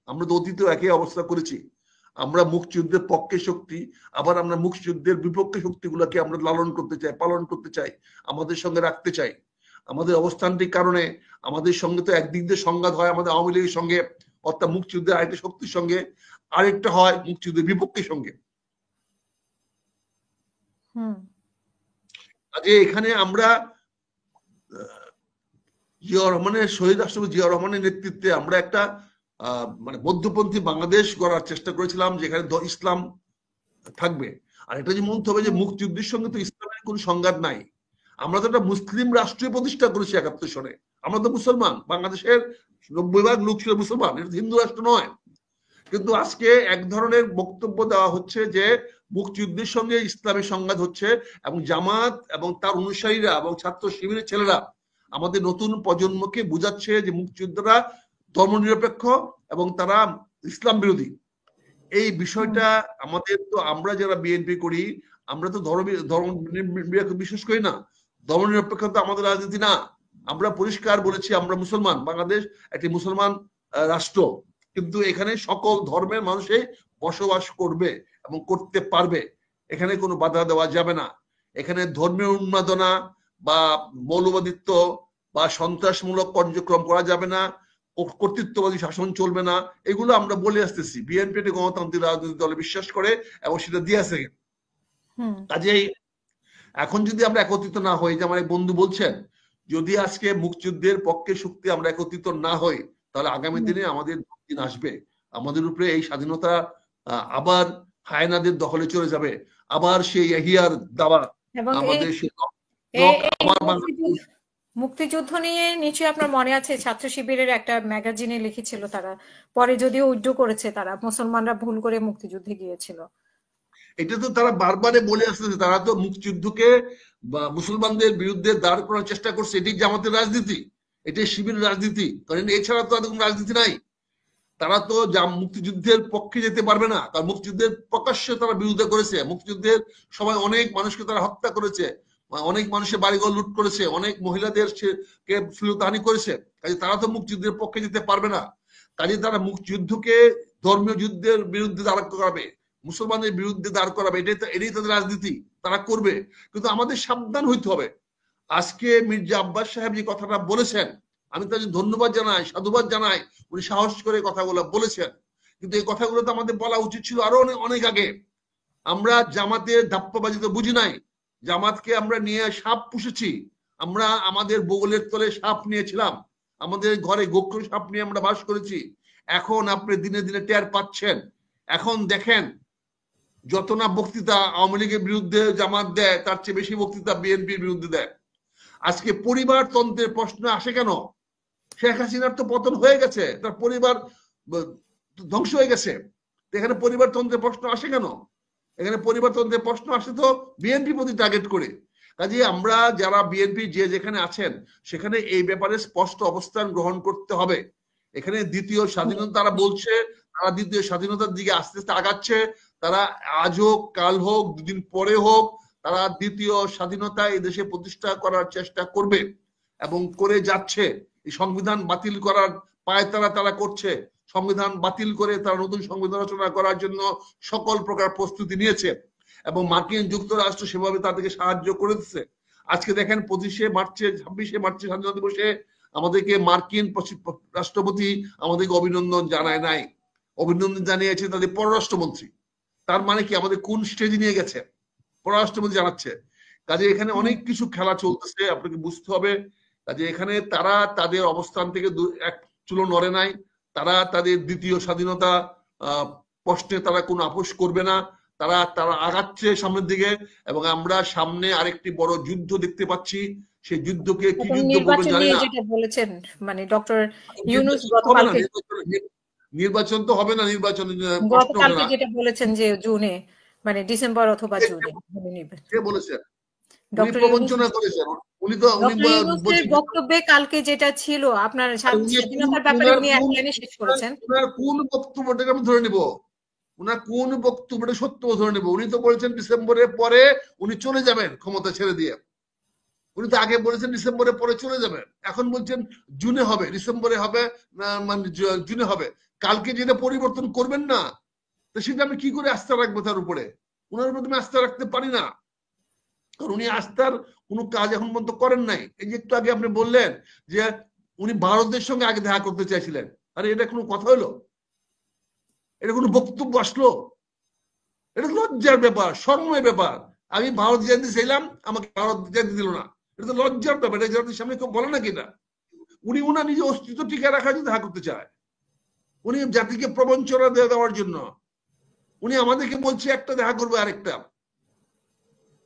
আমরা তো অতীতেও একই অবস্থা করেছি। আমরা মুক্তিযুদ্ধের পক্ষে শক্তি, আবার আমরা মুক্তিযুদ্ধের বিপক্ষে শক্তিগুলোকে আমরা লালন করতে চাই, পালন করতে চাই, আমাদের সঙ্গে রাখতে চাই। আমাদের অবস্থানটির কারণে আমাদের সঙ্গে তো একদিক দিয়ে সংঘাত হয় আমাদের আওয়ামী লীগের সঙ্গে, অর্থাৎ মুক্তিযুদ্ধের আরেকটা শক্তির সঙ্গে, আরেকটা হয় মুক্তিযুদ্ধের বিপক্ষের সঙ্গে। আজ এখানে আমরা জিয়াউর রহমানের, শহীদ রাষ্ট্রপতি জিয়াউর রহমানের নেতৃত্বে আমরা একটা মানে মধ্যপন্থী বাংলাদেশ গড়ার চেষ্টা করেছিলাম, যেখানে ইসলাম থাকবে। আর এটা যে মনে হবে যে মুক্তিযুদ্ধের সঙ্গে তো ইসলামের কোনো সংঘাত নাই। আমরা তো একটা মুসলিম রাষ্ট্রীয় প্রতিষ্ঠা করেছি ৭১ সনে। আমরা তো মুসলমান, বাংলাদেশের ৯০% লোক ছিল মুসলমান, এটা হিন্দু রাষ্ট্র নয়। কিন্তু আজকে এক ধরনের বক্তব্য দেওয়া হচ্ছে যে মুক্তিযুদ্ধের সঙ্গে ইসলামের সংঘাত হচ্ছে, এবং জামাত এবং তার অনুসারীরা এবং ছাত্র শিবিরের ছেলেরা আমাদের নতুন প্রজন্মকে বুঝাচ্ছে যে মুক্তিযোদ্ধারা ধর্মনিরপেক্ষ এবং তারা ইসলাম বিরোধী। এই বিষয়টা আমাদের তো, আমরা যারা বিএনপি করি, আমরা তো ধর্ম বিশ্বাস করি না। ধর্মনিরপেক্ষতা আমাদের রাজনীতি না। আমরা পরিষ্কার বলেছি আমরা মুসলমান, বাংলাদেশ একটি মুসলমান রাষ্ট্র, কিন্তু এখানে সকল ধর্মের মানুষই বসবাস করবে এবং করতে পারবে, এখানে কোনো বাধা দেওয়া যাবে না। এখানে ধর্মীয় উন্মাদনা বা মৌলবাদিত্ব বা সন্ত্রাসমূলক কার্যক্রম করা যাবে না, কর্তৃত্ববাদী শাসন চলবে না, এগুলো আমরা বলে আসতেছি। বিএনপি একটি গণতান্ত্রিক রাজনৈতিক দলে বিশ্বাস করে এবং সেটা দিয়ে আসে। কাজেই এখন যদি আমরা একত্রিত না হই, যে আমার এক বন্ধু বলছেন, যদি আজকে মুক্তিযুদ্ধের পক্ষে শক্তি আমরা একত্রিত না হই, তাহলে আগামী দিনে আমাদের দিন আসবে, আমাদের উপরে এই স্বাধীনতা আবার হায়নাদের দখলে চলে যাবে, আবার সেই এহিয়ার দাবা আমাদের। মুক্তিযুদ্ধ নিয়ে নিশ্চয়ই আপনার মনে আছে, ছাত্র শিবিরের একটা ম্যাগাজিনে লিখেছিল তারা, পরে যদিও উইথড্র করেছে তারা, মুসলমানরা ভুল করে মুক্তিযুদ্ধে গিয়েছিল। এটা তো তারা বারবারে বলে আসতেছে, তারা তো মুক্তিযুদ্ধকে বা মুসলমানদের বিরুদ্ধে দাঁড় করার চেষ্টা করছে। এটি জামাতের রাজনীতি, এটি শিবির রাজনীতি, কারণ এছাড়া তো আর কোনো রাজনীতি নাই। তারা তো মুক্তিযুদ্ধের পক্ষে যেতে পারবে না, কারণ মুক্তিযুদ্ধের প্রকাশ্যে তারা বিরোধিতা করেছে। মুক্তিযুদ্ধের সময় অনেক মানুষকে তারা হত্যা করেছে, অনেক মানুষের বাড়িঘর লুট করেছে, অনেক মহিলাদের কে শ্লীলতাহানি করেছে। কাজে তারা তো মুক্তিযুদ্ধের পক্ষে যেতে পারবে না। কাজে তারা মুক্তিযুদ্ধকে ধর্মীয় যুদ্ধের বিরুদ্ধে দাঁড় করাবে, মুসলমানদের বিরুদ্ধে দাঁড় করাবে, এটাই তাদের রাজনীতি, তারা করবে। কিন্তু আমাদের সাবধান হইতে হবে। আজকে মির্জা আব্বাস সাহেব যে কথাটা বলেছেন, আমি তাদের ধন্যবাদ জানাই, সাধুবাদ জানাই, উনি সাহস করে কথাগুলো বলেছেন। কিন্তু এই কথাগুলো তো আমাদের বলা উচিত ছিল আরো অনেক আগে। আমরা জামাতের ধাপ্পাবাজি তো বুঝি নাই। জামাতকে আমরা নিয়ে সাপ পুষেছি, আমরা আমাদের বগলের তলে সাপ নিয়েছিলাম, আমাদের ঘরে গোখর সাপ নিয়ে আমরা বাস করেছি। এখন আপনি দিনে দিনে টের পাচ্ছেন। এখন দেখেন, যত না বক্তৃতা আওয়ামী লীগের বিরুদ্ধে জামাত দেয়, তার চেয়ে বেশি বক্তৃতা বিএনপির বিরুদ্ধে দেয়। আজকে পরিবারতন্ত্রের প্রশ্ন আসে কেন? শেখ হাসিনার তো পতন হয়ে গেছে, তার পরিবার ধ্বংস হয়ে গেছে, এখানে পরিবারতন্ত্রের প্রশ্ন আসে কেন? এখানে পরিবারতন্ত্রের প্রশ্ন আসে তো বিএনপি প্রতি টার্গেট করে। কাজে আমরা যারা বিএনপি যে যেখানে আছেন, সেখানে এই ব্যাপারে স্পষ্ট অবস্থান গ্রহণ করতে হবে। এখানে দ্বিতীয় স্বাধীনতা তারা বলছে, তারা দ্বিতীয় স্বাধীনতার দিকে আস্তে আস্তে আগাচ্ছে। তারা আজ হোক, কাল হোক, দুদিন পরে হোক, তারা দ্বিতীয় স্বাধীনতা এই দেশে প্রতিষ্ঠা করার চেষ্টা করবে এবং করে যাচ্ছে। এই সংবিধান বাতিল করার পায়তারা তারা করছে। সংবিধান বাতিল করে তারা নতুন সংবিধান রচনা করার জন্য সকল প্রকার প্রস্তুতি নিয়েছে এবং মার্কিন যুক্তরাষ্ট্র সেভাবে তাদেরকে সাহায্য করে দিচ্ছে। আজকে দেখেন 25শে মার্চে, 26শে মার্চে স্বাধীনতা দিবসে আমাদেরকে মার্কিন রাষ্ট্রপতি আমাদেরকে অভিনন্দন জানায় নাই, অভিনন্দন জানিয়েছে তাদের পররাষ্ট্রমন্ত্রী। তার মানে কি আমাদের কোন স্টেজে নিয়ে গেছে? পররাষ্ট্রমন্ত্রী জানাচ্ছে। কাজে এখানে অনেক কিছু খেলা চলতেছে, আপনাকে বুঝতে হবে। কাজে এখানে তারা তাদের অবস্থান থেকে এক চুলো নড়ে নাই। তারা তাদের দ্বিতীয় স্বাধীনতা প্রশ্নে তারা কোনো আপোষ করবে না। তারা আগাচ্ছে সামনের দিকে এবং আমরা সামনে আরেকটি বড় যুদ্ধ দেখতে পাচ্ছি। সেই যুদ্ধকে কি যুদ্ধ বলবেন জানি না। যেটা বলেছেন মানে ডক্টর ইউনূস নির্বাচন তো হবে না, নির্বাচন গতকালকে যেটা বলেছেন যে জুনে, মানে ডিসেম্বর অথবা জুনে কে বলেছেন? ডক্টর প্রবঞ্চনা করেছেন উনি। তো উনি বক্তব্যে কালকে যেটা ছিল আপনার স্বাধীনতার ব্যাপারে উনি এক লাইনে শেষ করেছেন। উনার কোন বক্তব্যটাকে আমি ধরে নিব? উনার কোন বক্তব্যটা সত্য ধরে নেব? উনি তো বলেছেন ডিসেম্বরের পরে উনি চলে যাবেন ক্ষমতা ছেড়ে দিয়ে। উনি তো আগে বলেছেন ডিসেম্বরের পরে চলে যাবেন, এখন বলছেন জুনে হবে, ডিসেম্বরে হবে না, মানে জুনে হবে। কালকে যেটা পরিবর্তন করবেন না, তো সেটা আমি কি করে আস্থা রাখবো তার উপরে? ওনার উপরে আমি আস্থা রাখতে পারি না, কারণ উনি আস্থার কোনো কাজ এখন পর্যন্ত করেন নাই। এই যে একটু আগে আপনি বললেন যে উনি ভারতের সঙ্গে আগে দেখা করতে চাইছিলেন, আরে এটা কোনো কথা হলো? এটা কোনো বক্তব্য আসলো? এটা লজ্জার ব্যাপার, শরমের ব্যাপার। আমি ভারত যেতে চাইলাম, আমাকে ভারত যেতে দিল না, এটা তো লজ্জার ব্যাপার। এটা জাতির সামনে কেউ বলে নাকি? এটা উনি ওনার নিজের অস্তিত্ব টিকে রাখার জন্য দেখা করতে চায়, উনি জাতিকে প্রবঞ্চনা দেওয়ার জন্য। উনি আমাদেরকে বলছে একটা, দেখা করবে আরেকটা।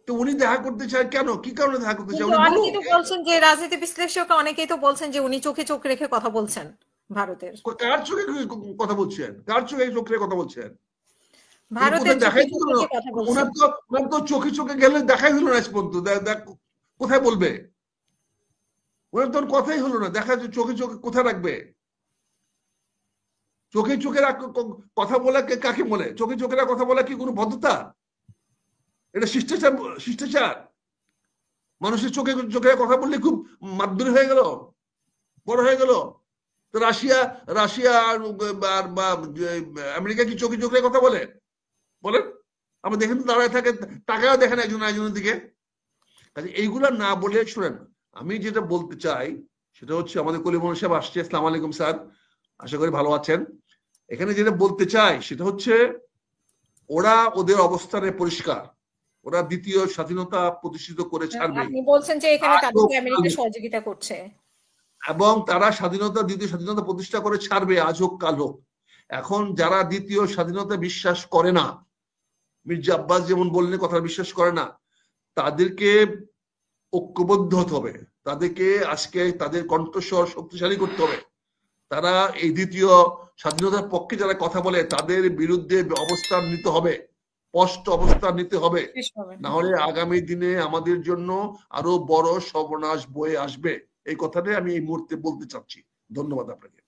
তো উনি দেখা করতে চায় কেন? কি কারণে দেখা করতে চায়? কিন্তু উনি অনেকেই বলুন। তো বলছেন যে রাজনীতি বিশ্লেষক অনেকেই তো বলছেন যে উনি চোখে চোখ রেখে কথা বলছেন ভারতের। কার চোখে কথা বলছেন? কার চোখে চোখে কথা বলছেন? উনি ভারতের কোথায় চোখে দেখাই চোখ দিল না? রেখে কথা বলছেন। ওনার তো চোখে চোখে গেলে দেখাই হলো না আজ পর্যন্ত। কোথায় বলবে? ওনার তো কথাই হলো না, দেখা যায় চোখে চোখে কোথায় রাখবে? চোখে চোখে কথা বলা কাকে বলে? চোখে চোখে কথা বলা কি কোনো ভদ্রতা? এটা শিষ্টাচার? শিষ্টাচার? মানুষের চোখে চোখে কথা বললে খুব মাতবর হয়ে গেল, বড় হয়ে গেল। তো রাশিয়া আর আমেরিকা কি চোখে চোখে কথা বলে? বলেন। আমরা দেখেন তো দাঁড়ায় থাকে, টাকাও দেখেন একজন একজনের দিকে। এইগুলা না বলে শুনেন, আমি যেটা বলতে চাই সেটা হচ্ছে, আমাদের কলিমুল সাহেব আসছে। আসসালামু আলাইকুম স্যার, আশা করি ভালো আছেন। এখানে যেটা বলতে চাই সেটা হচ্ছে, ওরা ওদের অবস্থানে পরিষ্কার, ওরা দ্বিতীয় স্বাধীনতা প্রতিষ্ঠিত করে ছাড়বেই। আপনি বলছেন যে এখানে তাদেরকে আমেরিকা সহযোগিতা করছে, এবং তারা দ্বিতীয় স্বাধীনতা প্রতিষ্ঠা করে ছাড়বে, আজ হোক কাল হোক। এখন যারা দ্বিতীয় স্বাধীনতা বিশ্বাস করে না, মির্জা আব্বাস যেমন বললেন কথা বিশ্বাস করে না, তাদেরকে ঐক্যবদ্ধ হতে হবে, তাদেরকে আজকে তাদের কণ্ঠস্বর শক্তিশালী করতে হবে। তারা এই দ্বিতীয় স্বাধীনতার পক্ষে যারা কথা বলে তাদের বিরুদ্ধে অবস্থান নিতে হবে, স্পষ্ট অবস্থান নিতে হবে। না হলে আগামী দিনে আমাদের জন্য আরো বড় সর্বনাশ বয়ে আসবে। এই কথাটাই আমি এই মুহূর্তে বলতে চাচ্ছি। ধন্যবাদ আপনাকে।